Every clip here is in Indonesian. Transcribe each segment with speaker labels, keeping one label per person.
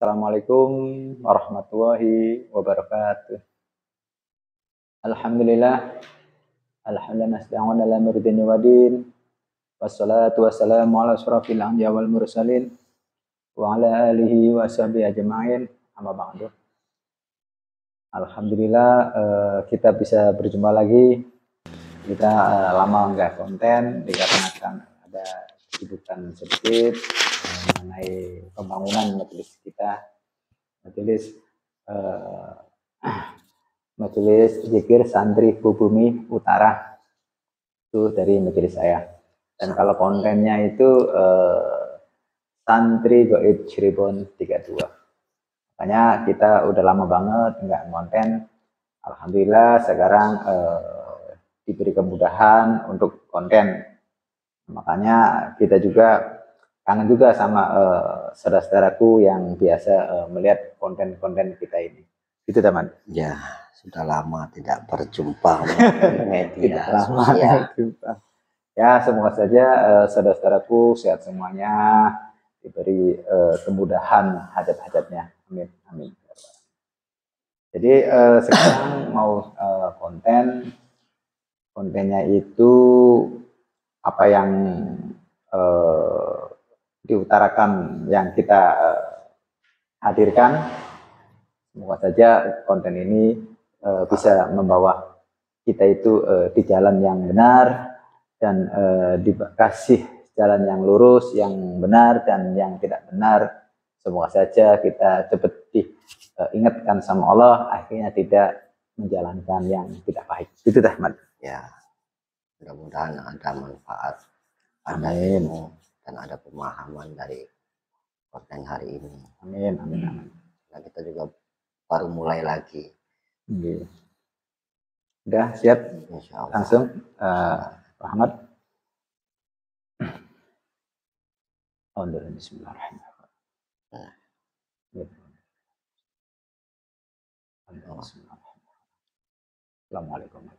Speaker 1: Assalamualaikum warahmatullahi wabarakatuh. Alhamdulillah, alhamdulillah nasta'inu ala mirdin wadin. Wassalatu wassalamu ala asyrafil anbiya wal mursalin wa ala alihi wa sahbihi ajma'in. Amma ba'du. Alhamdulillah kita bisa berjumpa lagi. Kita lama nggak konten dikarenakan ada kesibukan sedikit mengenai pembangunan majelis kita. Majelis Zikir Santri Bumi Utara itu dari majelis saya. Dan kalau kontennya itu Santri Gaib Cirebon 32. Makanya kita udah lama banget nggak konten. Alhamdulillah sekarang diberi kemudahan untuk konten. Makanya kita juga kangen juga sama saudara-saudaraku yang biasa melihat konten-konten kita ini. Itu teman.
Speaker 2: Ya, sudah lama tidak berjumpa media
Speaker 1: lama
Speaker 2: sosial.
Speaker 1: Ya, semoga saja saudara-saudaraku sehat semuanya, diberi kemudahan hajat-hajatnya. Amin. Amin. Jadi sekarang mau kontennya itu apa yang diutarakan yang kita hadirkan. Semoga saja konten ini bisa membawa kita itu di jalan yang benar dan dikasih jalan yang lurus, yang benar dan yang tidak benar. Semoga saja kita cepat diingatkan sama Allah, akhirnya tidak menjalankan yang tidak baik. Itu Ahmad.
Speaker 2: Ya, mudah-mudahan ada manfaat, ada
Speaker 1: Amin.
Speaker 2: ilmu dan ada pemahaman dari konten hari ini.
Speaker 1: Amin, amin, amin.
Speaker 2: Nah, kita juga baru mulai lagi.
Speaker 1: Udah siap?
Speaker 2: Insya Allah.
Speaker 1: Langsung Ahmad. Assalamualaikum.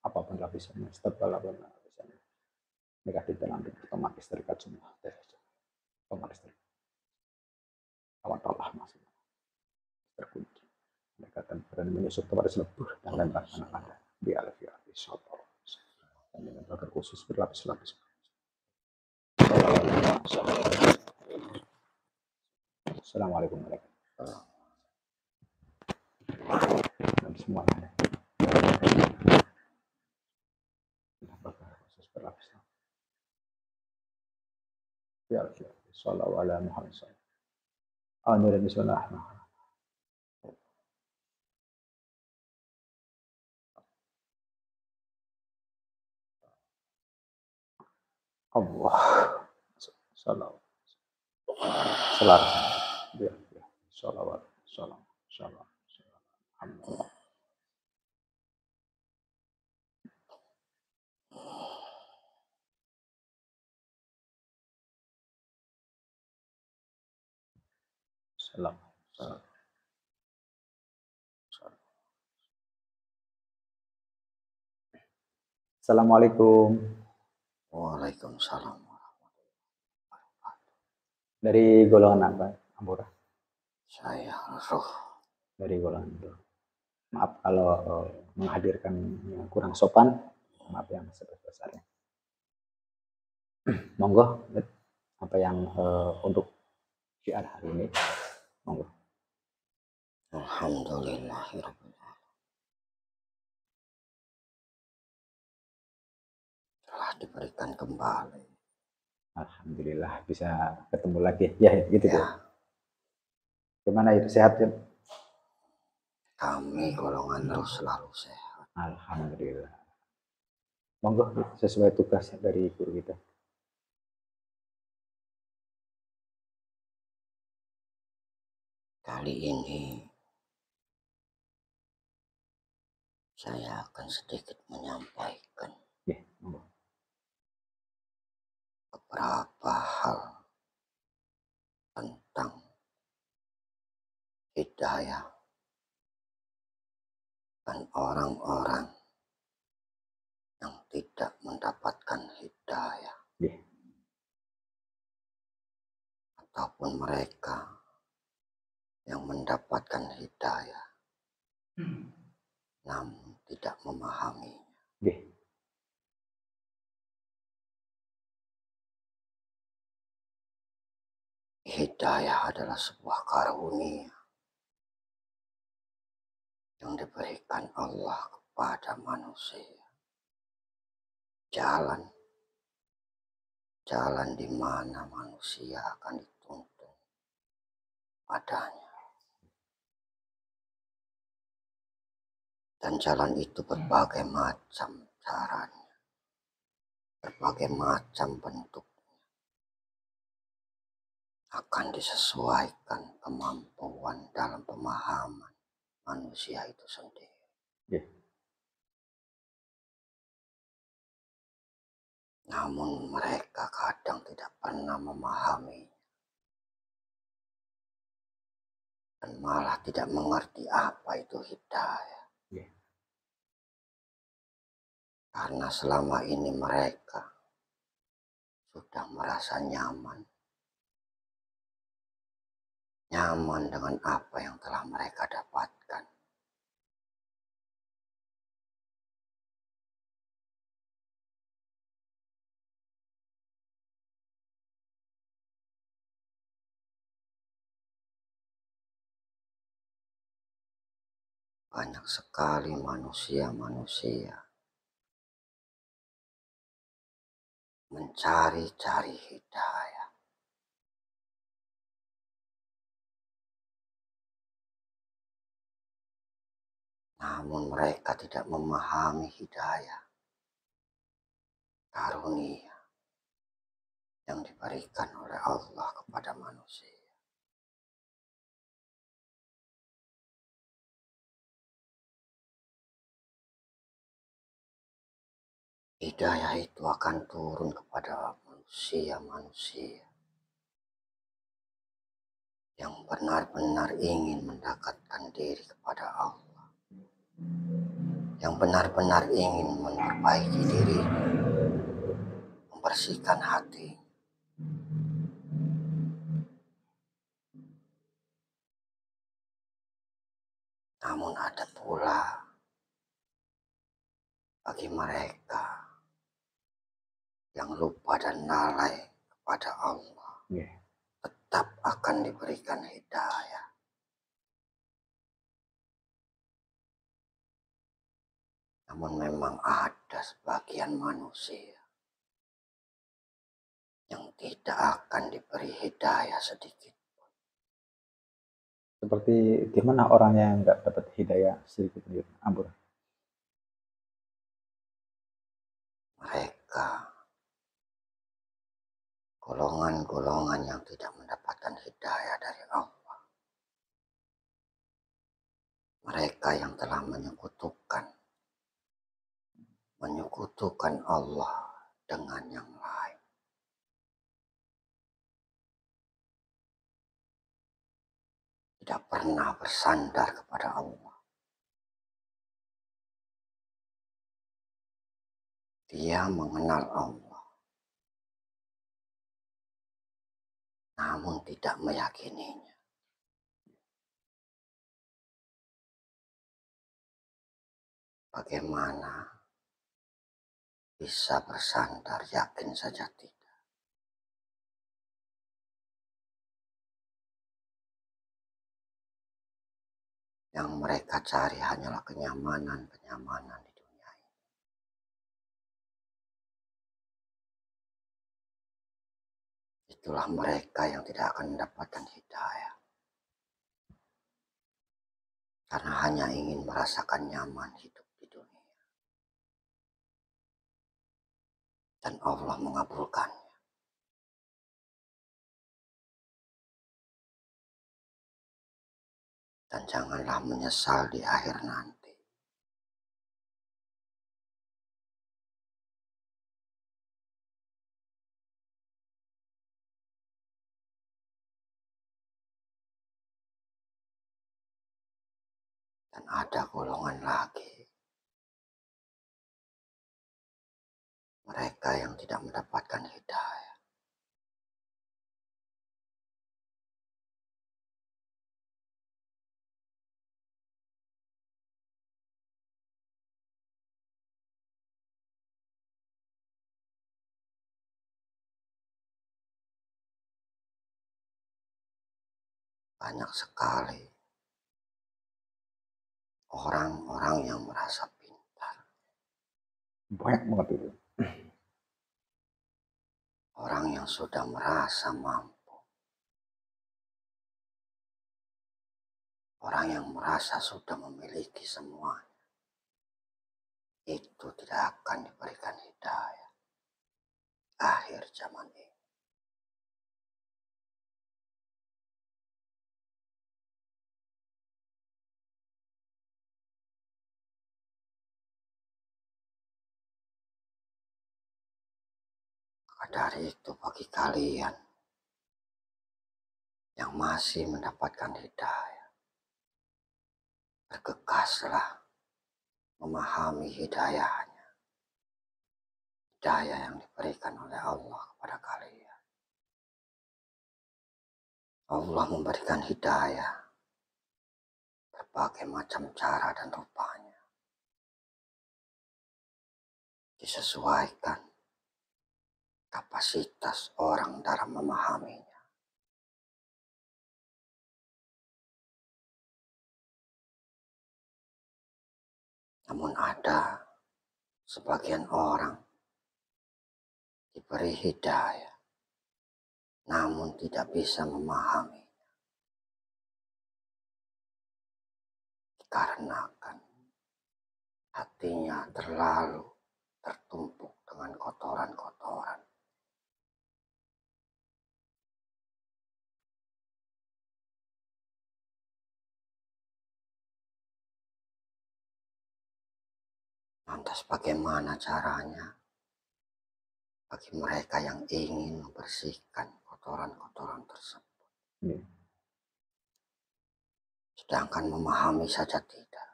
Speaker 1: Apapun lapisannya, setiap apapun lapisannya, negatif dan otomatis terikat semua. Otomatis awal Allah masih terkunci. Mereka akan berani menyusup kepada selebur dan lempar anak-anak di alfiah di soto dan dengan bakar khusus berlapis-lapis. Assalamualaikum warahmatullahi wabarakatuh. Semuanya. Bakar khusus berlapis-lapis. Ya Allah, sallallahu alaihi Muhammad sallallahu alaihi wasallam. Allah sallallahu ya salawat salam alhamdulillah. Salam. Assalamualaikum.
Speaker 2: Waalaikumsalam.
Speaker 1: Dari golongan apa, Ampura?
Speaker 2: Saya Roh.
Speaker 1: Dari golongan itu. Maaf kalau menghadirkan yang kurang sopan. Maaf yang sebesar-besarnya. Monggo, apa yang untuk syiar hari ini? Monggo.
Speaker 2: Alhamdulillahirabbil alamin. Telah diberikan kembali.
Speaker 1: Alhamdulillah bisa ketemu lagi. Ya, gitu ya. Gimana itu, sehat ya?
Speaker 2: Kami golongan Roh selalu sehat.
Speaker 1: Alhamdulillah. Monggo sesuai tugas dari guru kita.
Speaker 2: Kali ini saya akan sedikit menyampaikan beberapa hal tentang hidayah dan orang-orang yang tidak mendapatkan hidayah,
Speaker 1: Nggih.
Speaker 2: ataupun mereka yang mendapatkan hidayah namun tidak memahaminya.
Speaker 1: Nggih.
Speaker 2: Hidayah adalah sebuah karunia yang diberikan Allah kepada manusia. Jalan di mana manusia akan dituntun padanya. Dan jalan itu berbagai macam caranya, berbagai macam bentuk, akan disesuaikan kemampuan dalam pemahaman manusia itu sendiri.
Speaker 1: Nggih.
Speaker 2: Namun mereka kadang tidak pernah memahami dan malah tidak mengerti apa itu hidayah.
Speaker 1: Nggih.
Speaker 2: Karena selama ini mereka sudah merasa nyaman dengan apa yang telah mereka dapatkan. Banyak sekali manusia mencari-cari hidayah, namun mereka tidak memahami hidayah, karunia yang diberikan oleh Allah kepada manusia. Hidayah itu akan turun kepada manusia-manusia yang benar-benar ingin mendekatkan diri kepada Allah, yang benar-benar ingin memperbaiki diri, membersihkan hati. Namun ada pula bagi mereka yang lupa dan lalai kepada Allah,
Speaker 1: Nggih.
Speaker 2: tetap akan diberikan hidayah. Namun memang ada sebagian manusia yang tidak akan diberi hidayah sedikit.
Speaker 1: Seperti gimana orang yang nggak dapat hidayah sedikit gitu, Ampun.
Speaker 2: Mereka golongan-golongan yang tidak mendapatkan hidayah dari Allah. Mereka yang telah menyekutukan Allah dengan yang lain. Tidak pernah bersandar kepada Allah. Dia mengenal Allah, namun tidak meyakininya. Bagaimana bisa bersandar, yakin saja tidak. Yang mereka cari hanyalah kenyamanan di dunia ini. Itulah mereka yang tidak akan mendapatkan hidayah. Karena hanya ingin merasakan nyaman hidup di dunia. Dan Allah mengabulkannya. Dan janganlah menyesal di akhir nanti. Dan ada golongan lagi mereka yang tidak mendapatkan hidayah. Banyak sekali orang-orang yang merasa pintar,
Speaker 1: Banyak banget itu.
Speaker 2: orang yang sudah merasa mampu, orang yang merasa sudah memiliki semua, itu tidak akan diberikan hidayah akhir zaman ini. Maka dari itu bagi kalian yang masih mendapatkan hidayah, bergegaslah memahami hidayahnya, hidayah yang diberikan oleh Allah kepada kalian. Allah memberikan hidayah berbagai macam cara dan rupanya, disesuaikan kapasitas orang dalam memahaminya. Namun ada sebagian orang diberi hidayah, namun tidak bisa memahami, dikarenakan hatinya terlalu tertumpuk dengan kotoran-kotoran. Lantas bagaimana caranya bagi mereka yang ingin membersihkan kotoran-kotoran tersebut? Sedangkan memahami saja tidak,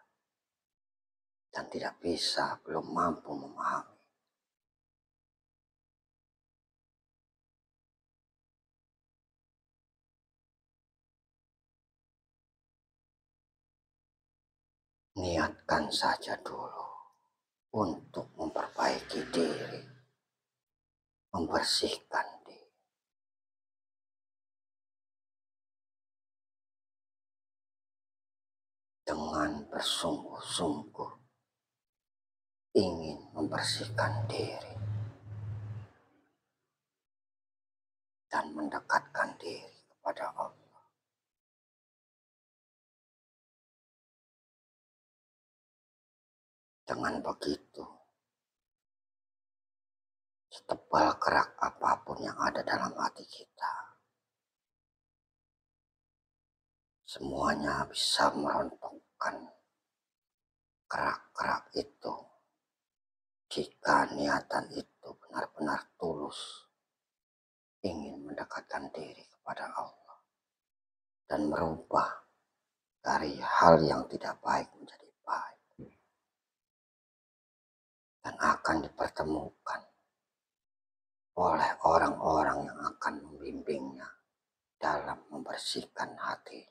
Speaker 2: dan tidak bisa, belum mampu memahami. Niatkan saja dulu untuk memperbaiki diri, membersihkan diri. Dengan bersungguh-sungguh ingin membersihkan diri dan mendekatkan diri kepada Allah. Dengan begitu, setebal kerak apapun yang ada dalam hati kita, semuanya bisa merontokkan kerak-kerak itu jika niatan itu benar-benar tulus ingin mendekatkan diri kepada Allah dan merubah dari hal yang tidak baik menjadi baik, dan akan dipertemukan oleh orang-orang yang akan membimbingnya dalam membersihkan hati.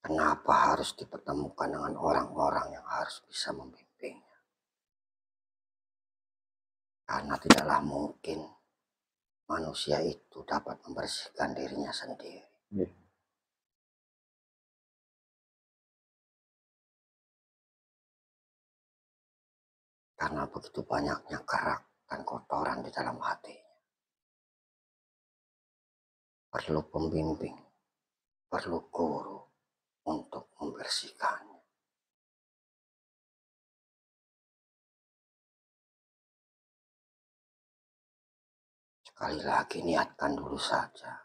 Speaker 2: Kenapa harus dipertemukan dengan orang-orang yang harus bisa membimbingnya? Karena tidaklah mungkin manusia itu dapat membersihkan dirinya sendiri. Karena begitu banyaknya kerak dan kotoran di dalam hatinya. Perlu pembimbing, perlu guru untuk membersihkannya. Sekali lagi niatkan dulu saja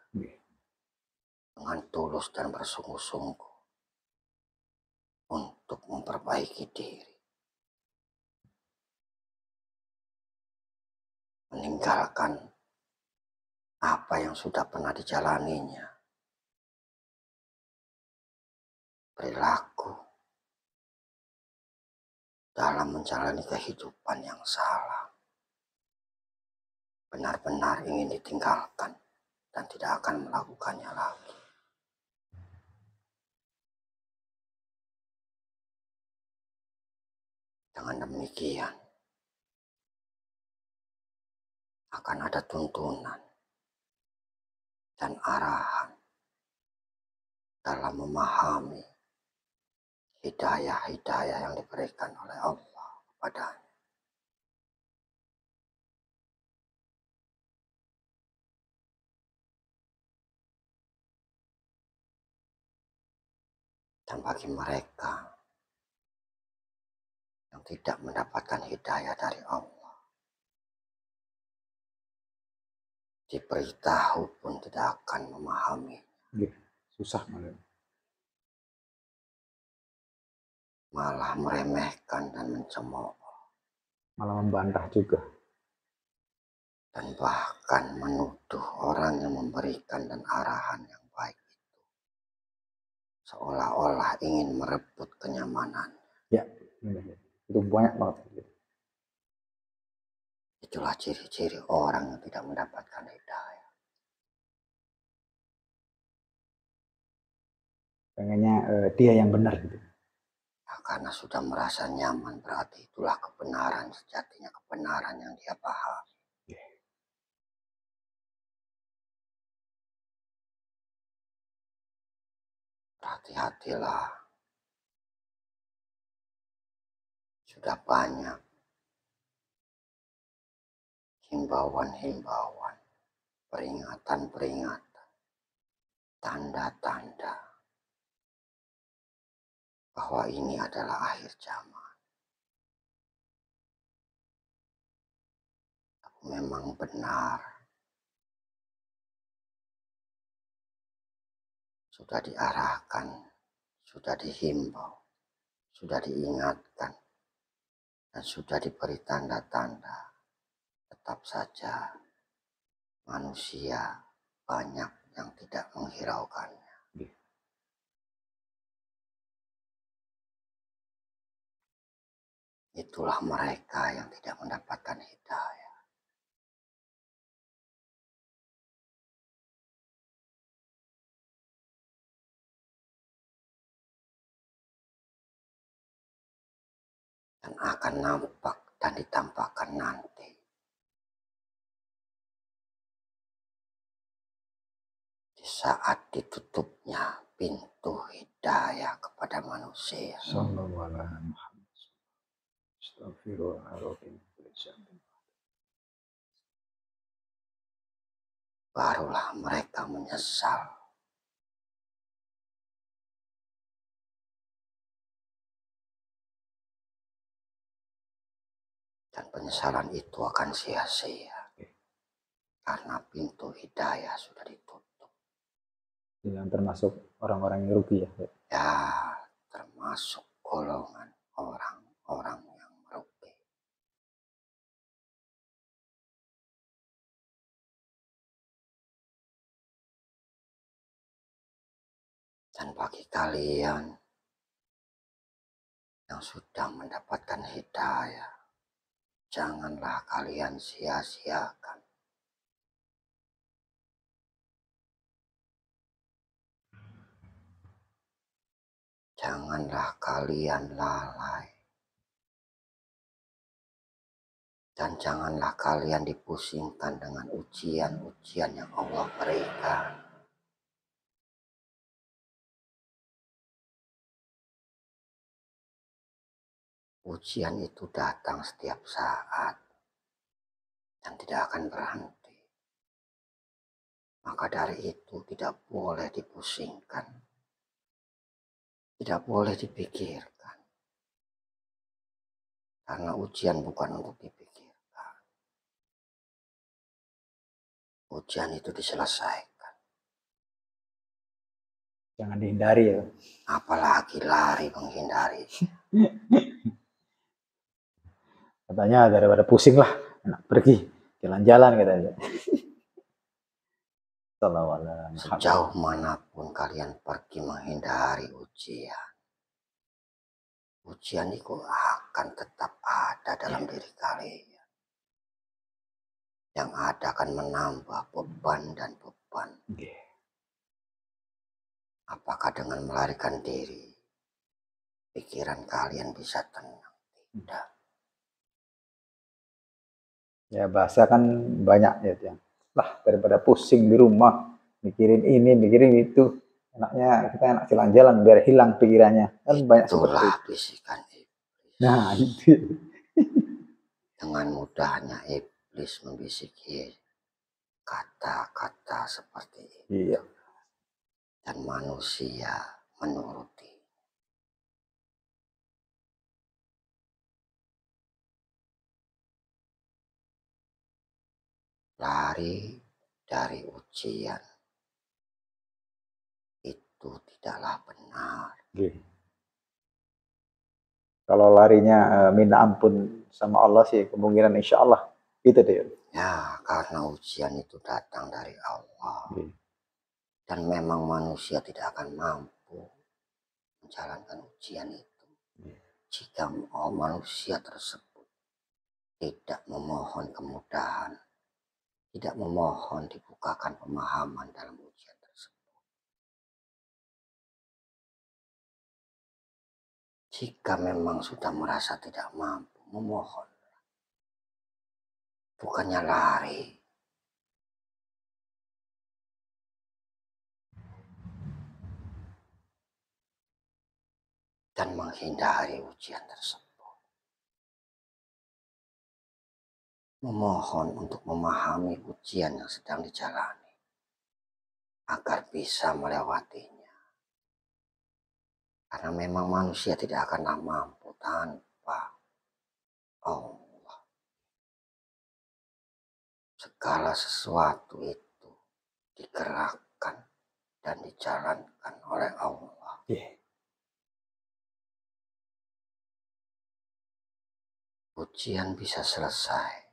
Speaker 2: dengan tulus dan bersungguh-sungguh untuk memperbaiki diri. Meninggalkan apa yang sudah pernah dijalaninya. Perilaku, dalam menjalani kehidupan yang salah, benar-benar ingin ditinggalkan dan tidak akan melakukannya lagi. Dengan demikian, akan ada tuntunan dan arahan dalam memahami hidayah-hidayah yang diberikan oleh Allah kepadanya. Dan bagi mereka yang tidak mendapatkan hidayah dari Allah, diberitahu pun tidak akan memahami.
Speaker 1: Susah malah.
Speaker 2: Malah meremehkan dan mencemooh.
Speaker 1: Malah membantah juga.
Speaker 2: Dan bahkan menuduh orang yang memberikan dan arahan yang baik itu seolah-olah ingin merebut kenyamanan.
Speaker 1: Ya, itu banyak banget.
Speaker 2: Itulah ciri-ciri orang yang tidak mendapatkan hidayah.
Speaker 1: Pengennya dia yang benar gitu.
Speaker 2: Nah, karena sudah merasa nyaman, berarti itulah kebenaran sejatinya, kebenaran yang dia pahami. Hati-hatilah. Sudah banyak himbauan-himbauan, peringatan-peringatan, tanda-tanda bahwa ini adalah akhir zaman. Memang benar. Sudah diarahkan, sudah dihimbau, sudah diingatkan, dan sudah diberi tanda-tanda. Tetap saja manusia banyak yang tidak menghiraukannya. Itulah mereka yang tidak mendapatkan hidayah. Dan akan nampak dan ditampakkan nanti. Di saat ditutupnya pintu hidayah kepada manusia. Barulah mereka menyesal. Dan penyesalan itu akan sia-sia. Karena pintu hidayah sudah ditutup.
Speaker 1: Yang termasuk orang-orang yang rugi ya?
Speaker 2: Ya, termasuk golongan orang-orang yang merugi. Dan bagi kalian yang sudah mendapatkan hidayah, janganlah kalian sia-siakan. Janganlah kalian lalai. Dan janganlah kalian dipusingkan dengan ujian-ujian yang Allah berikan. Ujian itu datang setiap saat dan tidak akan berhenti. Maka dari itu tidak boleh dipusingkan. Tidak boleh dipikirkan. Karena ujian bukan untuk dipikirkan. Ujian itu diselesaikan.
Speaker 1: Jangan dihindari ya.
Speaker 2: Apalagi lari menghindari.
Speaker 1: Katanya daripada pusing lah, enak pergi jalan-jalan katanya.
Speaker 2: Sejauh manapun kalian pergi menghindari ujian ujian itu akan tetap ada dalam diri kalian. Yang ada akan menambah beban dan beban. Apakah dengan melarikan diri, pikiran kalian bisa tenang? Tidak.
Speaker 1: Ya bahasa kan banyak ya, yang lah daripada pusing di rumah mikirin ini mikirin itu, enaknya kita enak jalan-jalan biar hilang pikirannya, kan banyak seperti
Speaker 2: Itulah
Speaker 1: itu.
Speaker 2: bisikan iblis.
Speaker 1: Nah itu
Speaker 2: Dengan mudahnya iblis membisiki kata-kata seperti itu.
Speaker 1: iya.
Speaker 2: Dan manusia menuruti. Lari dari ujian itu tidaklah benar.
Speaker 1: Kalau larinya minta ampun sama Allah sih kemungkinan insya Allah gitu deh.
Speaker 2: Ya, karena ujian itu datang dari Allah. Dan memang manusia tidak akan mampu menjalankan ujian itu. Jika manusia tersebut tidak memohon kemudahan, tidak memohon dibukakan pemahaman dalam ujian tersebut. Jika memang sudah merasa tidak mampu, memohon. Bukannya lari. Dan menghindari ujian tersebut. Memohon untuk memahami ujian yang sedang dijalani. Agar bisa melewatinya. Karena memang manusia tidak akan mampu tanpa Allah. Segala sesuatu itu digerakkan dan dijalankan oleh Allah. Ujian bisa selesai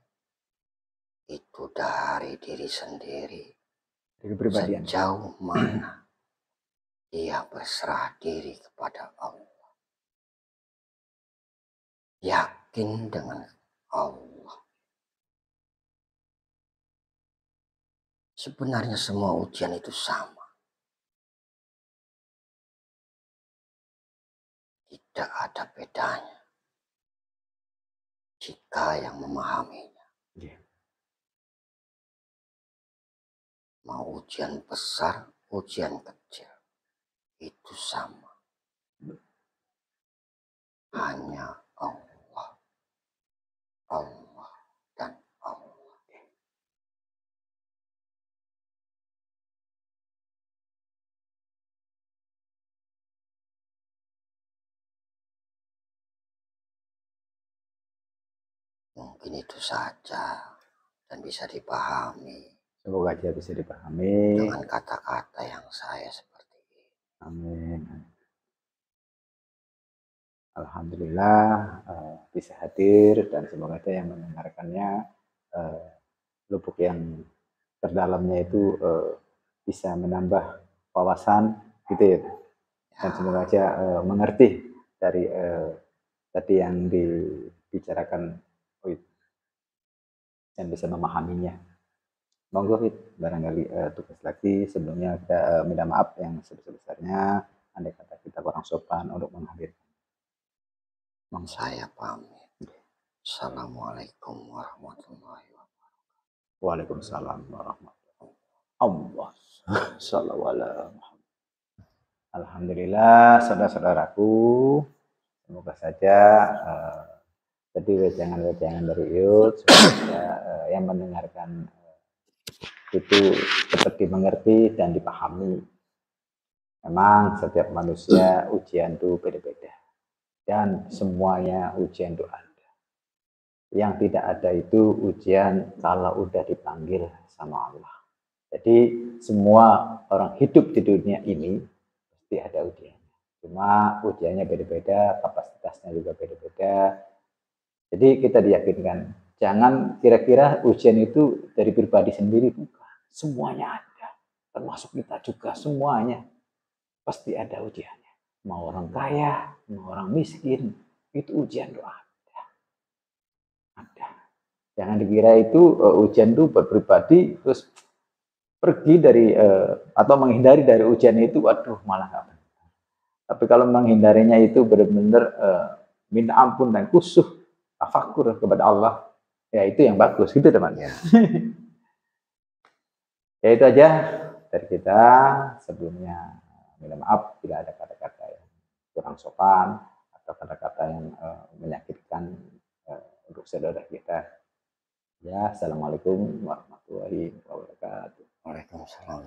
Speaker 2: itu dari diri sendiri. Sejauh mana dia berserah diri kepada Allah. Yakin dengan Allah. Sebenarnya semua ujian itu sama. Tidak ada bedanya. Jika yang memahaminya. Mau ujian besar, ujian kecil. Itu sama. Hanya Allah. Allah dan Allah. Mungkin itu saja dan bisa dipahami.
Speaker 1: Semoga aja bisa dipahami.
Speaker 2: Dengan kata-kata yang saya seperti ini.
Speaker 1: Amin. Alhamdulillah bisa hadir dan semoga aja yang mendengarkannya lubuk yang terdalamnya itu bisa menambah wawasan gitu ya. Dan semoga aja mengerti dari tadi yang dibicarakan dan bisa memahaminya. Monggo Fit, barangkali tugas lagi sebelumnya kita minta maaf yang sebesar-besarnya andai kata kita kurang sopan untuk menghadirkan.
Speaker 2: Saya pamit. Assalamualaikum warahmatullahi wabarakatuh.
Speaker 1: Waalaikumsalam warahmatullahi wabarakatuh. Allah. Alhamdulillah, saudara-saudaraku, semoga saja tadi wejangan-wejangan dari Yud, semoga yang mendengarkan itu cepat dimengerti dan dipahami. Memang setiap manusia ujian itu beda-beda. Dan semuanya ujian itu ada. Yang tidak ada itu ujian kalau udah dipanggil sama Allah. Jadi semua orang hidup di dunia ini pasti ada ujiannya. Cuma ujiannya beda-beda, kapasitasnya juga beda-beda. Jadi kita diyakinkan, jangan kira-kira ujian itu dari pribadi sendiri, bukan. Semuanya ada, termasuk kita juga, semuanya. Pasti ada ujiannya. Mau orang kaya, mau orang miskin, Itu ujian doa. Ada. Jangan dikira itu ujian itu buat pribadi terus pergi dari atau menghindari dari ujian itu, waduh malah nggak benar. Tapi kalau menghindarinya itu benar-benar minta ampun dan khusyuk, tafakur kepada Allah, ya itu yang bagus gitu teman.
Speaker 2: Ya.
Speaker 1: Ya itu aja dari kita. Sebelumnya minta maaf bila ada kata-kata yang kurang sopan atau kata-kata yang menyakitkan untuk saudara kita. Ya, assalamualaikum warahmatullahi wabarakatuh.
Speaker 2: Waalaikumsalam.